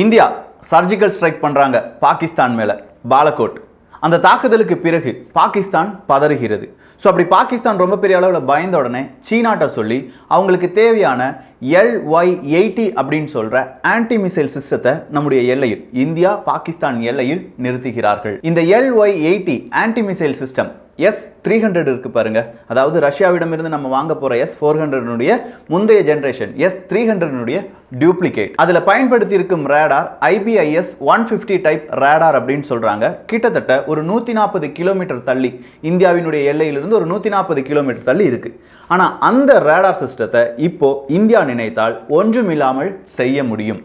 India surgical strike பண்றாங்க பாகிஸ்தான் மேல, பாலகோட். அந்த தாக்குதலுக்கு பிறகு பாகிஸ்தான் பதறுகிறது. ஸோ அப்படி பாகிஸ்தான் ரொம்ப பெரிய அளவில் பயந்த உடனே சீனாட்ட சொல்லி அவங்களுக்கு தேவையான LY-80 அப்படின்னு சொல்ற ஆன்டி மிசைல் சிஸ்டத்தை நம்முடைய எல்லையில், இந்தியா பாகிஸ்தான் எல்லையில் நிறுத்துகிறார்கள். இந்த LY-80 anti missile system S-300 இருக்கு பாருங்க, அதாவது ரஷ்யாவிடமிருந்து நம்ம வாங்க போற S-400 முந்தைய ஜெனரேஷன் S-300 டூப்ளிகேட். அதுல பயன்படுத்தி இருக்கும் ரேடார் IBIS-150 டைப் ரேடார் அப்படின்னு சொல்றாங்க. கிட்டத்தட்ட ஒரு 140 கிலோமீட்டர் தள்ளி, இந்தியாவினுடைய எல்லையிலிருந்து ஒரு 140 கிலோமீட்டர் தள்ளி இருக்கு. ஆனா அந்த ரேடார் சிஸ்டத்தை இப்போ இந்தியா நினைத்தால் ஒன்றுமில்லாமல் செய்ய முடியும்.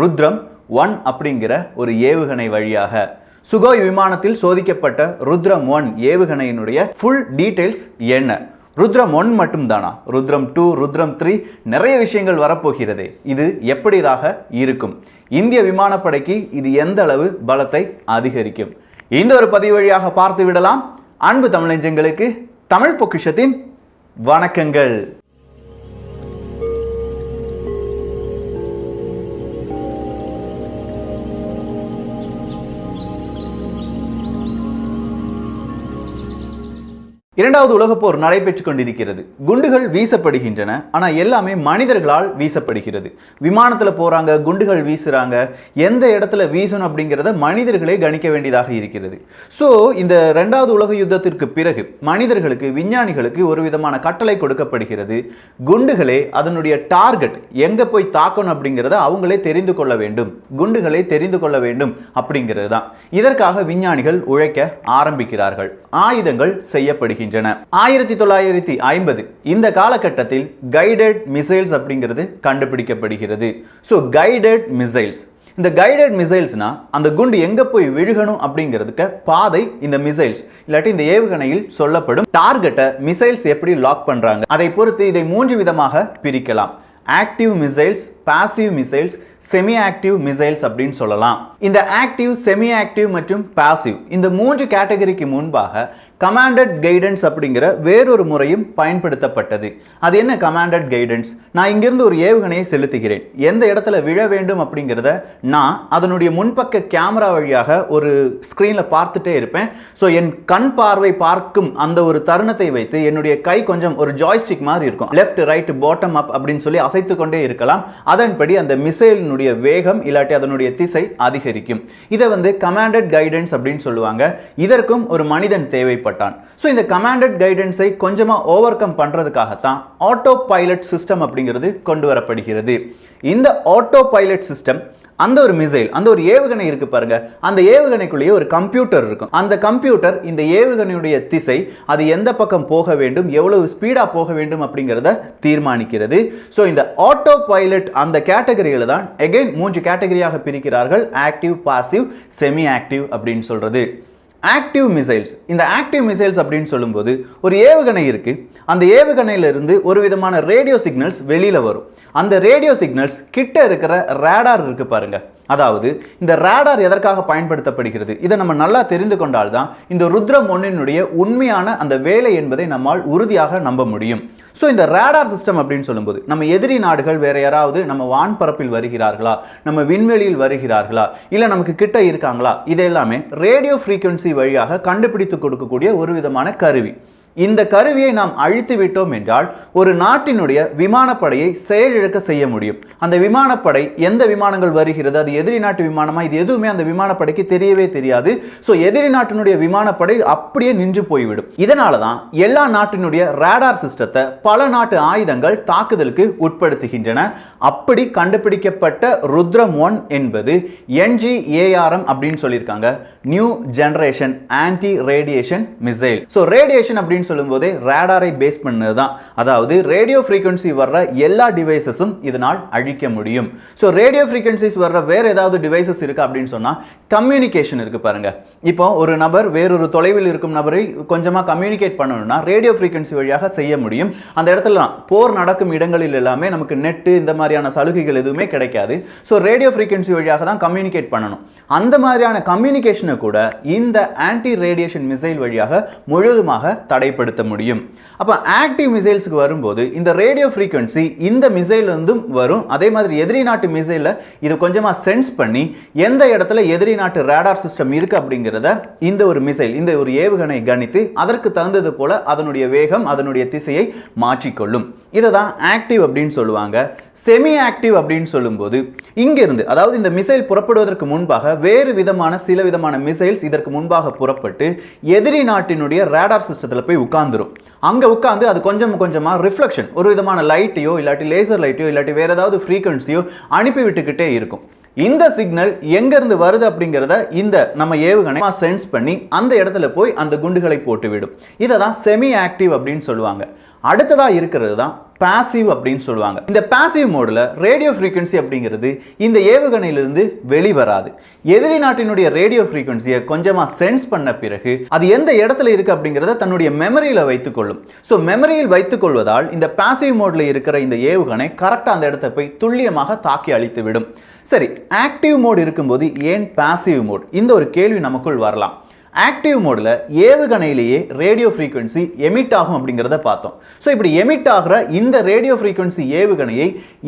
ருத்ரம் 1 அப்படிங்கிற ஒரு ஏவுகணை வழியாக சுகோய் விமானத்தில் சோதிக்கப்பட்ட ருத்ரம் 1 ஏவுகணையினுடைய ஃபுல் டீடைல்ஸ் என்ன? ருத்ரம் 1 மட்டும் தானா? ருத்ரம் 2, ருத்ரம் 3 நிறைய விஷயங்கள் வரப்போகிறது. இது எப்படிதாக இருக்கும்? இந்திய விமானப்படைக்கு இது எந்த அளவு பலத்தை அதிகரிக்கும்? இந்த ஒரு பதிவு வழியாக பார்த்து விடலாம். அன்பு தமிழஞ்சங்களுக்கு தமிழ் பொக்கிஷத்தின் வணக்கங்கள். இரண்டாவது உலகப் போர் நடைபெற்றுக் கொண்டிருக்கிறது. குண்டுகள் வீசப்படுகின்றன. ஆனால் எல்லாமே மனிதர்களால் வீசப்படுகிறது. விமானத்தில் போறாங்க, குண்டுகள் வீசுறாங்க. எந்த இடத்துல வீசணும் அப்படிங்கிறத மனிதர்களே கணிக்க வேண்டியதாக இருக்கிறது. ஸோ இந்த இரண்டாவது உலக யுத்தத்திற்கு பிறகு மனிதர்களுக்கு, விஞ்ஞானிகளுக்கு ஒரு விதமான கட்டளை கொடுக்கப்படுகிறது. குண்டுகளே அதனுடைய டார்கெட் எங்க போய் தாக்கணும் அப்படிங்கிறத அவங்களே தெரிந்து கொள்ள வேண்டும், குண்டுகளை தெரிந்து கொள்ள வேண்டும் அப்படிங்கிறது தான். இதற்காக விஞ்ஞானிகள் உழைக்க ஆரம்பிக்கிறார்கள். ஆயுதங்கள் செய்யப்படுகின்றன. 1950 இந்த காலகட்டத்தில் கைடட் மிசைல்ஸ் அப்படிங்கிறது கண்டுபிடிக்கப்படுகிறது. ஸோ கைடட் மிசைல்ஸ், இந்த கைடட் மிசைல்ஸ்னா அந்த குண்டு எங்க போய் விழுகணும் அப்படிங்கிறதுக்கு பாதை இந்த மிசைல்ஸ் இல்லாட்டி இந்த ஏவுகணையில் சொல்லப்படும். டார்கெட்டை மிசைல்ஸ் எப்படி லாக் பண்றாங்க அதை பொறுத்து இதை 3 விதமாக பிரிக்கலாம். Active missiles, passive missiles, semi active missiles அப்படின்னு சொல்லலாம். இந்த ஆக்டிவ், செமி ஆக்டிவ் மற்றும் பாசிவ் இந்த 3 கேட்டகரிக்கு முன்பாக கமாண்டட் கைடன்ஸ் அப்படிங்கிற வேறொரு முறையும் பயன்படுத்தப்பட்டது. அது என்ன கமாண்டட் கைடன்ஸ்? நான் இங்கிருந்து ஒரு ஏவுகணையை செலுத்துகிறேன். எந்த இடத்துல விழ வேண்டும் அப்படிங்கிறத நான் அதனுடைய முன்பக்க கேமரா வழியாக ஒரு ஸ்க்ரீனில் பார்த்துட்டே இருப்பேன். ஸோ என் கண் பார்வை பார்க்கும் அந்த ஒரு தருணத்தை வைத்து என்னுடைய கை கொஞ்சம் ஒரு ஜாய்ஸ்டிக் மாதிரி இருக்கும். லெஃப்ட், ரைட், பாட்டம் அப் அப்படின்னு சொல்லி அசைத்து கொண்டே இருக்கலாம். அதன்படி அந்த மிசைலினுடைய வேகம் இல்லாட்டி அதனுடைய திசை அதிகரிக்கும். இதை கமாண்டட் கைடன்ஸ் அப்படின்னு சொல்லுவாங்க. இதற்கும் ஒரு மனிதன் தேவைப்பட்டான். சோ இந்த கமாண்டட் கைடன்ஸை கொஞ்சமா ஓவர் கம் பண்றதுக்காகத்தான் ஆட்டோ பைலட் சிஸ்டம் அப்படிங்கிறது கொண்டு வரப்படுகிறது. இந்த ஆட்டோ பைலட் சிஸ்டம், அந்த ஒரு மிசைல், அந்த ஒரு ஏவுகணை இருக்கு பாருங்க, அந்த ஏவுகணைக்குள்ளேயே ஒரு கம்ப்யூட்டர் இருக்கும். அந்த கம்ப்யூட்டர் இந்த ஏவுகணையுடைய திசை, அது எந்த பக்கம் போக வேண்டும், எவ்வளவு ஸ்பீடா போக வேண்டும் அப்படிங்கிறத தீர்மானிக்கிறது. ஸோ இந்த ஆட்டோ பைலட் அந்த கேட்டகரியில தான் அகைன் 3 கேட்டகரியாக பிரிக்கிறார்கள். ஆக்டிவ், பாசிவ், செமி ஆக்டிவ் அப்படின்னு சொல்றது. ஆக்டிவ் மிசைல்ஸ், இந்த ஆக்டிவ் மிசைல்ஸ் அப்படின்னு சொல்லும்போது ஒரு ஏவுகணை இருக்கு, அந்த ஏவுகணையிலிருந்து ஒரு விதமான ரேடியோ சிக்னல்ஸ் வெளியில வரும். அந்த ரேடியோ சிக்னல்ஸ் கிட்ட இருக்கிற ரேடார் இருக்கு பாருங்க, அதாவது இந்த ரேடார் எதற்காக பயன்படுத்தப்படுகிறது இதை நம்ம நல்லா தெரிந்து கொண்டால்தான் இந்த ருத்ரம் 1 உண்மையான அந்த வேலை என்பதை நம்மால் உறுதியாக நம்ப முடியும். ஸோ இந்த ரேடார் சிஸ்டம் அப்படின்னு சொல்லும்போது நம்ம எதிரி நாடுகள் வேற யாராவது நம்ம வான்பரப்பில் வருகிறார்களா, நம்ம விண்வெளியில் வருகிறார்களா, இல்லை நமக்கு கிட்ட இருக்காங்களா, இதெல்லாமே ரேடியோ ஃப்ரீக்வன்சி வழியாக கண்டுபிடித்து கொடுக்கக்கூடிய ஒரு விதமான கருவி. இந்த கருவியை நாம் அழித்து விட்டோம் என்றால் ஒரு நாட்டினுடைய விமானப்படையை செயலிழக்க செய்ய முடியும். அந்த விமானப்படை எந்த விமானங்கள் வருகிறது, அது எதிரி நாட்டு விமானமா, இது எதுவுமே அந்த விமானப்படைக்கு தெரியவே தெரியாது. ஸோ எதிரி நாட்டினுடைய விமானப்படை அப்படியே நின்று போய்விடும். இதனால தான் எல்லா நாட்டினுடைய ரேடார் சிஸ்டத்தை பல நாட்டு ஆயுதங்கள் தாக்குதலுக்கு உட்படுத்துகின்றன. அப்படி கண்டுபிடிக்கப்பட்ட ருத்ரம் 1 என்பது NGARM அப்படின்னு சொல்லியிருக்காங்க, new generation anti radiation missile. So radiation அப்படின்னு சொல்லும்போதே ரேடாரை பேஸ் பண்ணதுதான். அதாவது ரேடியோ ஃப்ரீக்வன்சி வர்ற எல்லா டிவைசஸும் இதனால் அழிக்க முடியும். ஸோ ரேடியோ ஃப்ரீக்வன்சிஸ் வர்ற வேற ஏதாவது டிவைசஸ் இருக்கு அப்படின்னு சொன்னா கம்யூனிகேஷன் இருக்கு பாருங்க. இப்போ ஒரு நபர் வேறொரு தொலைவில் இருக்கும் நபரை கொஞ்சமா கம்யூனிகேட் பண்ணணும்னா ரேடியோ ஃப்ரீக்வன்சி வழியாக செய்ய முடியும். அந்த இடத்துல போர் நடக்கும் இடங்களில் எல்லாமே நமக்கு நெட் இந்த மாதிரியான சலுகைகள் எதுவுமே கிடைக்காது. ஸோ ரேடியோ ஃப்ரீக்வன்சி வழியாக தான் கம்யூனிகேட் பண்ணணும். அந்த மாதிரியான கம்யூனிகேஷனை கூட இந்த ஆன்டி ரேடியேஷன் மிசைல் வழியாக முழுவதுமாக தடைப்படுத்த முடியும். அப்ப ஆக்டிவ் மிசைல்ஸ்க்கு வரும்போது இந்த ரேடியோ ஃப்ரீக்வன்சி இந்த மிசைல் இருந்தும் வரும். அதே மாதிரி எதிரி நாட்டு மிசைல இது கொஞ்சமா சென்ஸ் பண்ணி எந்த இடத்துல எதிரி நாட்டு ரேடார் சிஸ்டம் இருக்கு அப்படிங்கிறத இந்த ஒரு மிசைல், இந்த ஒரு ஏவுகணை கணித்து அதற்கு தகுந்தது போல அதனுடைய வேகம், அதனுடைய திசையை மாற்றிக்கொள்ளும். இதை தான் ஆக்டிவ் அப்படின்னு சொல்லுவாங்க. செமி ஆக்டிவ் அப்படின்னு சொல்லும்போது இங்கிருந்து, அதாவது இந்த மிசைல் புறப்படுவதற்கு முன்பாக வேறு விதமான சில விதமான மிசைல்ஸ் இதற்கு முன்பாக புறப்பட்டு எதிரி நாட்டினுடைய ரேடார் சிஸ்டத்தில் போய் உட்கார்ந்துரும். அங்க உட்கார்ந்து அது கொஞ்சம் கொஞ்சமா ரிஃப்ளெக்ஷன், ஒரு விதமான லைட்டையோ இல்லாட்டி லேசர் லைட்டையோ இல்லாட்டி வேற ஏதாவது ஃப்ரீக்வன்சியோ அனுப்பி விட்டுக்கிட்டே இருக்கும். இந்த சிக்னல் எங்க இருந்து வருது அப்படிங்கறத இந்த நம்ம ஏவுகணை சென்ஸ் பண்ணி அந்த இடத்துல போய் அந்த குண்டுகளை போட்டுவிடும். இதை தான் செமி ஆக்டிவ் அப்படின்னு சொல்லுவாங்க. அடுத்ததா இருக்கிறது தான் பாசிவ் அப்படின்னு சொல்லுவாங்க. இந்த பாசிவ் மோட்ல ரேடியோ ஃப்ரீக்வன்சி அப்படிங்கிறது இந்த ஏவுகணையிலிருந்து வெளிவராது. எதிரி நாட்டினுடைய ரேடியோ ஃப்ரீக்வன்சியை கொஞ்சமா சென்ஸ் பண்ண பிறகு அது எந்த இடத்துல இருக்கு அப்படிங்கிறத தன்னுடைய மெமரியில வைத்துக் கொள்ளும். ஸோ மெமரியில் வைத்துக் கொள்வதால் இந்த பாசிவ் மோட்ல இருக்கிற இந்த ஏவுகணை கரெக்டா அந்த இடத்தை போய் துல்லியமாக தாக்கி அழித்து விடும். சரி, ஆக்டிவ் மோட் இருக்கும்போது ஏன் பாசிவ் மோட்? இந்த ஒரு கேள்வி நமக்குள் வரலாம். ஆக்டிவ் மோடில் ஏவுகணையிலேயே ரேடியோ ஃப்ரீக்வன்சி எமிட் ஆகும் அப்படிங்கிறத பார்த்தோம். ஸோ இப்படி எமிட் ஆகிற இந்த ரேடியோ ஃப்ரீக்வன்சி ஏவுகணையை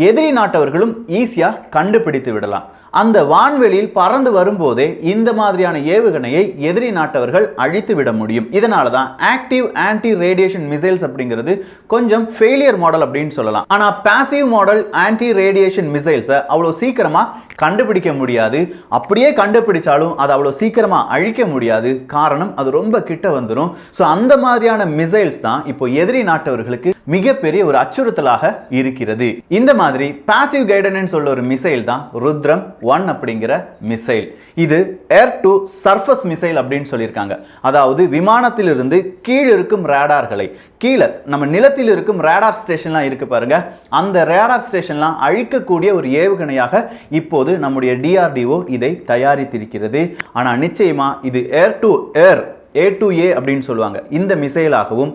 எதிரி நாட்டவர்களும் ஈஸியாக கண்டுபிடித்து விடலாம். அந்த வான்வெளியில் பறந்து வரும்போதே இந்த மாதிரியான ஏவுகணையை எதிரி நாட்டவர்கள் அழித்து விட முடியும். இதனால தான் ஆக்டிவ் ஆன்டி ரேடியேஷன் மிசைல்ஸ் அப்படிங்கிறது கொஞ்சம் ஃபெயிலியர் மாடல் அப்படின்னு சொல்லலாம். ஆனால் பாசிவ் மாடல் ஆன்டி ரேடியேஷன் மிசைல்ஸை அவ்வளோ சீக்கிரமா கண்டுபிடிக்க முடியாது. அப்படியே கண்டுபிடிச்சாலும் அது அவ்வளோ சீக்கிரமா அழிக்க முடியாது. காரணம், அது ரொம்ப கிட்ட வந்துடும். ஸோ அந்த மாதிரியான மிசைல்ஸ் தான் இப்போ எதிரி நாட்டவர்களுக்கு மிகப்பெரிய ஒரு அச்சுறுத்தலாக இருக்கிறது. இந்த மாதிரி பாசிவ் கைடன்ஸ் உள்ள ஒரு மிசைல் தான் ருத்ரம் 1 அப்படிங்கிற மிசைல். இது ஏர் டு சர்ஃபஸ் மிசைல் அப்படின்னு சொல்லியிருக்காங்க. அதாவது விமானத்திலிருந்து கீழ் இருக்கும் ரேடார்களை, கீழே நம்ம நிலத்தில் இருக்கும் ரேடார் ஸ்டேஷன்லாம் இருக்கு பாருங்க, அந்த ரேடார் ஸ்டேஷன்லாம் அழிக்கக்கூடிய ஒரு ஏவுகணையாக இப்போது நம்முடைய DRDO இதை தயாரித்திருக்கிறது. ஆனால் நிச்சயமா இது ஏர் டு ஏர், A2A அப்படின்னு சொல்லுவாங்க, இந்த மிசைலாகவும்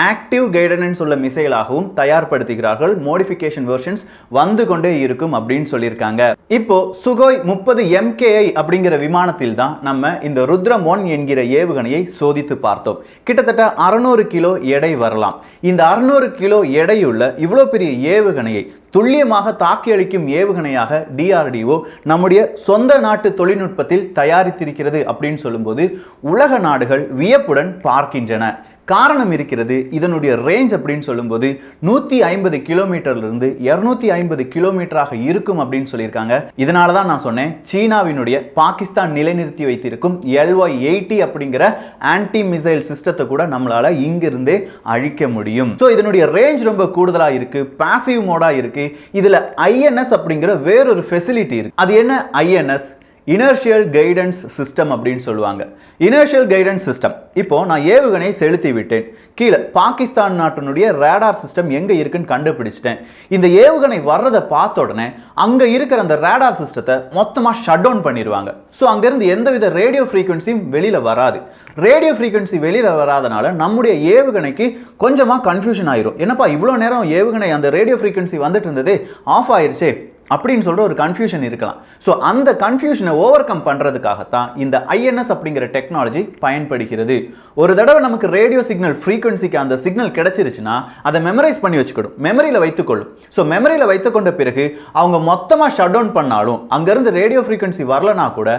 ஆக்டிவ் கைடன்ஸ் உள்ள மிசைலாகவும் தயார்படுத்துகிறார்கள். மோடிஃபிகேஷன் வெர்ஷன்ஸ் வந்து கொண்டே இருக்கும் அப்படின்னு சொல்லியிருக்காங்க. இப்போ சுகோய் 30 MKI அப்படிங்கிற விமானத்தில் தான் நம்ம இந்த ருத்ரம் 1 என்கிற ஏவுகணையை சோதித்து பார்த்தோம். கிட்டத்தட்ட 600 கிலோ எடை வரலாம். இந்த 600 கிலோ எடையுள்ள இவ்வளோ பெரிய ஏவுகணையை துல்லியமாக தாக்கி அளிக்கும் ஏவுகணையாக DRDO நம்முடைய சொந்த நாட்டு தொழில்நுட்பத்தில் தயாரித்திருக்கிறது அப்படின்னு சொல்லும்போது உலக நாடுகள் வியப்புடன் பார்க்கின்றன. காரணம் இருக்கிறது. இதனுடைய ரேஞ்ச் அப்படின்னு சொல்லும்போது 150 கிலோமீட்டர்லிருந்து 250 கிலோமீட்டராக இருக்கும் அப்படின்னு சொல்லியிருக்காங்க. இதனால தான் நான் சொன்னேன், சீனாவினுடைய பாகிஸ்தான் நிலைநிறுத்தி வைத்திருக்கும் LY-80 அப்படிங்கிற ஆன்டி மிசைல் சிஸ்டத்தை கூட நம்மளால இங்கிருந்தே அழிக்க முடியும். ஸோ இதனுடைய ரேஞ்ச் ரொம்ப கூடுதலாக இருக்கு, பாசிவ் மோடா இருக்கு. இதுல INS அப்படிங்கிற வேறொரு ஃபெசிலிட்டி இருக்கு. அது என்ன INS? இனர்ஷியல் கைடன்ஸ் சிஸ்டம் அப்படின்னு சொல்லுவாங்க. இனர்ஷியல் கைடன்ஸ் சிஸ்டம், இப்போ நான் ஏவுகணை செலுத்தி விட்டேன், கீழே பாகிஸ்தான் நாட்டினுடைய ரேடார் சிஸ்டம் எங்க இருக்குன்னு கண்டுபிடிச்சிட்டேன். இந்த ஏவுகணை வர்றதை பார்த்த உடனே அங்க இருக்கிற அந்த ரேடார் சிஸ்டத்தை மொத்தமா ஷட் டவுன் பண்ணிடுவாங்க. ஸோ அங்கிருந்து எந்தவித ரேடியோ ஃப்ரீக்வன்சியும் வெளியில வராது. ரேடியோ ஃப்ரீக்வன்சி வெளியில வராதனால நம்முடைய ஏவுகணைக்கு கொஞ்சமா கன்ஃபியூஷன் ஆயிரும். என்னப்பா இவ்வளோ நேரம் ஏவுகணை அந்த ரேடியோ ஃப்ரீக்வன்சி வந்துட்டு இருந்தது, ஆஃப் ஆயிருச்சே அப்படின்னு சொல்ற ஒரு கன்ஃபியூஷன் இருக்கலாம். ஸோ அந்த கன்ஃபியூஷனை ஓவர் கம் பண்றதுக்காகத்தான் இந்த INS அப்படிங்கிற டெக்னாலஜி பயன்படுகிறது. ஒரு தடவை நமக்கு ரேடியோ சிக்னல் ஃப்ரீக்வன்சிக்கு அந்த சிக்னல் கிடைச்சிருச்சுன்னா அதை மெமரைஸ் பண்ணி வச்சுக்கணும், மெமரியில் வைத்துக்கொள்ளும். ஸோ மெமரியில் வைத்துக்கொண்ட பிறகு அவங்க மொத்தமாக ஷட் டவுன் பண்ணாலும் அங்கேருந்து ரேடியோ ஃப்ரீக்வன்சி வரலனா கூட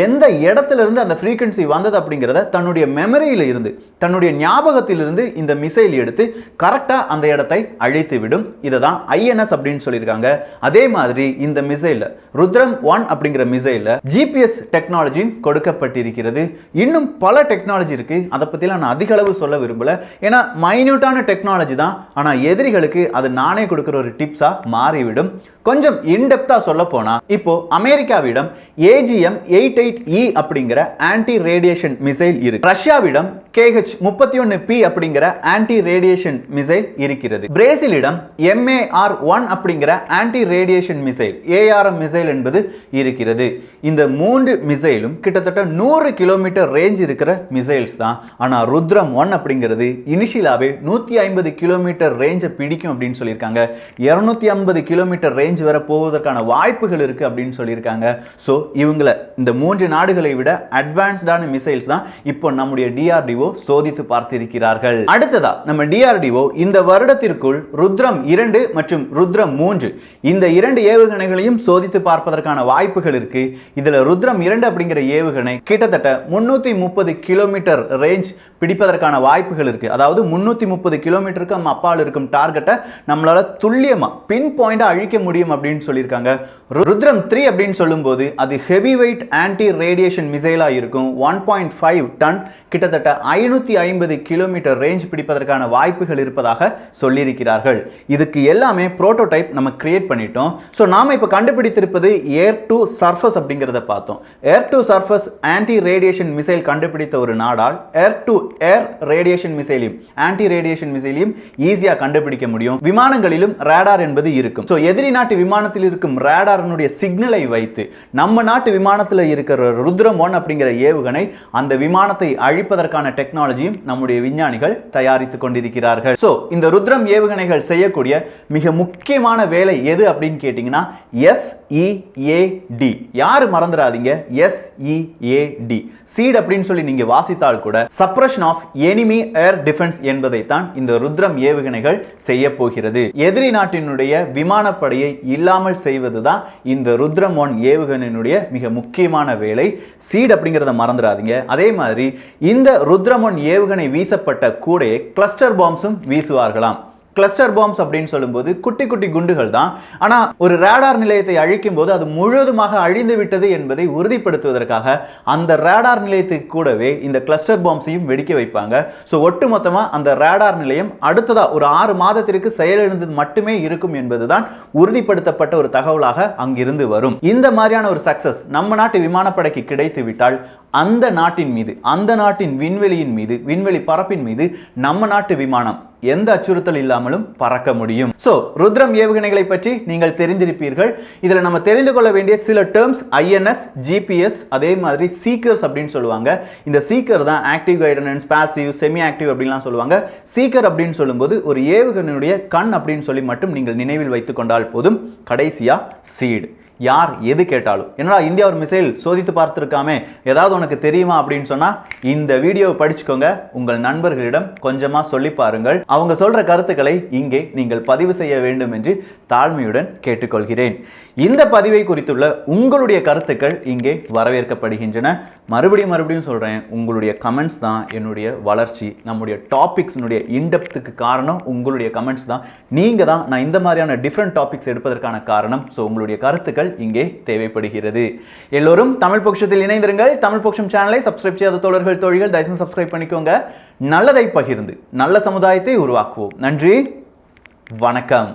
எந்த இடத்துல இருந்து அந்த ஃப்ரீக்வன்சி வந்தது அப்படிங்கிறத தன்னுடைய மெமரியில் இருந்து, தன்னுடைய ஞாபகத்திலிருந்து இந்த மிசைல் எடுத்து கரெக்டாக அந்த இடத்தை அழித்து விடும். இதை தான் INS அப்படின்னு சொல்லியிருக்காங்க. அதே மாதிரி இந்த மிசைல் ருத்ரம் 1 அப்படிங்கிற மிசைல் GPS டெக்னாலஜி கொடுக்கப்பட்டிருக்கிறது. இன்னும் பல டெக்னாலஜி இருக்கு, அதை பத்திலாம் நான் அதிக அளவு சொல்ல விரும்பல. ஏன்னா மைன்யூட்டான டெக்னாலஜி தான், ஆனா எதிரிகளுக்கு அது நானே கொடுக்கிற ஒரு டிப்ஸா மாறிவிடும். கொஞ்சம் இன்டெப்தா சொல்ல போனா, இப்போ அமெரிக்காவிடம் AGM-88E அப்படிங்கிற ஆன்டி ரேடியேஷன் மிசைல் இருக்கு. ரஷ்யாவிடம் KH-31P அப்படிங்கிற ஆன்டி ரேடியேஷன் மிசைல் இருக்கிறது. பிரேசிலிடம் MAR-1 அப்படிங்கிற anti radiation missile, ARM missile என்பது இருக்கிறது. இந்த 3 மிசைலும் கிட்டத்தட்ட 100 கிலோமீட்டர் ரேஞ்ச் இருக்கிற மிசைல்ஸ் தான். ஆனா ருத்ரம் 1 அப்படிங்கிறது இனிஷியலாவே 150 கிலோமீட்டர் ரேஞ்சை பிடிக்கும் அப்படின்னு சொல்லியிருக்காங்க. 250 கிலோமீட்டர் ரேஞ்ச் ரேஞ்ச் வர போவதற்கான வாய்ப்புகள் இருக்கு அப்படின்னு சொல்லியிருக்காங்க. ஸோ இவங்களை இந்த 3 நாடுகளை விட அட்வான்ஸ்டான மிசைல்ஸ் தான் இப்போ நம்முடைய DRDO சோதித்து பார்த்திருக்கிறார்கள். அடுத்ததா நம்ம DRDO இந்த வருடத்திற்குள் ருத்ரம் 2 மற்றும் ருத்ரம் 3 இந்த 2 ஏவுகணைகளையும் சோதித்து பார்ப்பதற்கான வாய்ப்புகள் இருக்கு. இதுல ருத்ரம் 2 அப்படிங்கிற ஏவுகணை கிட்டத்தட்ட 330 கிலோமீட்டர் ரேஞ்ச் பிடிப்பதற்கான வாய்ப்புகள் இருக்கு. அதாவது 330 கிலோமீட்டருக்கு அப்பால் இருக்கும் டார்கெட்டை நம்மளால துல்லியமா பின் பாயிண்டா அழிக்க முடியும் அப்படின்னு சொல்லியிருக்காங்க. ருத்ரம் 3 அப்படின்னு சொல்லும்போது அது ஹெவி வெயிட் ஆன்டி ரேடியேஷன் மிசைலா இருக்கும். 1.5 டன் கிட்டத்தட்ட 550 கிலோமீட்டர் ரேஞ்ச் பிடிப்பதற்கான வாய்ப்புகள் இருப்பதாக சொல்லியிருக்கிறார்கள். இதுக்கு எல்லாமே புரோட்டோடைப் நம்ம கிரியேட் பண்ணிட்டோம். ஸோ நாம இப்போ கண்டுபிடித்திருப்பது ஏர் டு சர்ஃபஸ் அப்படிங்கிறத பார்த்தோம். Air to surface anti radiation missile கண்டுபிடித்த ஒரு நாடால் ஏர் டு ஏர் ரேடியேஷன் மிசைலையும் ஆன்டி ரேடியேஷன் மிசைலையும் ஈஸியா கண்டுபிடிக்க முடியும். விமானங்களிலும் ரேடார் என்பது இருக்கும். ஸோ எதிரி நாட்டு விமானத்தில் இருக்கும் ரேடாரினுடைய சிக்னலை வைத்து நம்ம நாட்டு விமானத்தில் இருக்கிற ருத்ரம் 1 அப்படிங்கிற ஏவுகணை அந்த விமானத்தை அழிப்பதற்கான டெக்னாலஜியும் நம்முடைய விஞ்ஞானிகள் தயாரித்துக் கொண்டிருக்கிறார்கள். ஸோ இந்த ருத்ரம் ஏவுகணைகள் செய்யக்கூடிய மிக முக்கியமான வேலை எது அப்படின்னு கேட்டீங்கன்னா SEAD. யாரு மறந்துடாதீங்க, SEAD சீட் அப்படின்னு சொல்லி நீங்க வாசித்தால் கூட suppression of enemy air defence என்பதை தான் இந்த ருத்ரம் ஏவுகணைகள் செய்ய போகிறது. எதிரி நாட்டினுடைய விமானப்படையை இல்லாமல் செய்வதுதான் இந்த ருத்ரம் 1 ஏவுகணையினுடைய மிக முக்கியமான வேலை. சீட் அப்படிங்கிறத மறந்துடாதீங்க. அதே மாதிரி இந்த ருத்ரம் 1 ஏவுகணை வீசப்பட்ட கூட கிளஸ்டர் பாம்ஸும் வீசுவார்களாம். கிளஸ்டர் பாம்ஸ் அப்படின்னு சொல்லும்போது குட்டி குட்டி குண்டுகள் தான். ஆனா ஒரு ரேடார் நிலையத்தை அழிக்கும் போது அது முழுவதுமாக அழிந்து விட்டது என்பதை உறுதிப்படுத்துவதற்காக அந்த ரேடார் நிலையத்துக்கு கூடவே இந்த கிளஸ்டர் பாம்ஸையும் வெடிக்க வைப்பாங்க. ஸோ ஒட்டுமொத்தமா அந்த ரேடார் நிலையம் அடுத்ததா ஒரு 6 மாதத்திற்கு செயலிழந்தது மட்டுமே இருக்கும் என்பதுதான் உறுதிப்படுத்தப்பட்ட ஒரு தகவலாக அங்கிருந்து வரும். இந்த மாதிரியான ஒரு சக்சஸ் நம்ம நாட்டு விமானப்படைக்கு கிடைத்து விட்டால் அந்த நாட்டின் மீது, அந்த நாட்டின் விண்வெளியின் மீது, விண்வெளி பரப்பின் மீது நம்ம நாட்டு விமானம் எந்த அச்சுறுத்தல் இல்லாமலும் பறக்க முடியும். சோ ருத்ரம் ஏவுகணைகளை பற்றி நீங்கள் தெரிந்திருப்பீர்கள். இதுல நம்ம தெரிந்து கொள்ள வேண்டிய சில டேர்ம்ஸ் INS, GPS, அதே மாதிரி சீக்கர்ஸ் அப்படின்னு சொல்லுவாங்க. இந்த சீக்கர் தான் active guidance, passive, semi active அப்படின்லாம் சொல்லுவாங்க. சீக்கர் அப்படின்னு சொல்லும்போது ஒரு ஏவுகணையுடைய கண் அப்படின்னு சொல்லி மட்டும் நீங்கள் நினைவில் வைத்துக் கொண்டால் போதும். கடைசியா சீட். யார் எது கேட்டாலும் என்னடா இந்தியா ஒரு மிசைல் சோதித்து பார்த்திருக்காமே, ஏதாவது உனக்கு தெரியுமா அப்படின்னு சொன்னா இந்த வீடியோவை படிச்சுக்கோங்க. உங்கள் நண்பர்களிடம் கொஞ்சமா சொல்லி பாருங்கள். அவங்க சொல்ற கருத்துக்களை இங்கே நீங்கள் பதிவு செய்ய வேண்டும் என்று தாழ்மையுடன் கேட்டுக்கொள்கிறேன். இந்த பதிவை குறித்துள்ள உங்களுடைய கருத்துக்கள் இங்கே வரவேற்கப்படுகின்றன. மறுபடியும் சொல்றேன், உங்களுடைய கமெண்ட்ஸ் தான் என்னுடைய வளர்ச்சி. நம்முடைய டாபிக்ஸ்னுடைய இன்டெப்த்துக்கு காரணம் உங்களுடைய கமெண்ட்ஸ் தான். நீங்க தான் நான் இந்த மாதிரியான டிஃப்ரெண்ட் டாபிக்ஸ் எடுப்பதற்கான காரணம். ஸோ உங்களுடைய கருத்துக்கள் இங்கே தேவைப்படுகிறது. எல்லோரும் தமிழ் பொக்ஷத்தில் இணைந்திருங்கள். தமிழ் பொக்ஷம் சேனலை சப்ஸ்கிரைப் செய்யாத தோழர்கள் தோழிகள் தயவுசெய்து சப்ஸ்கிரைப் பண்ணிக்கோங்க. நல்லதை பகிர்ந்து நல்ல சமுதாயத்தை உருவாக்குவோம். நன்றி, வணக்கம்.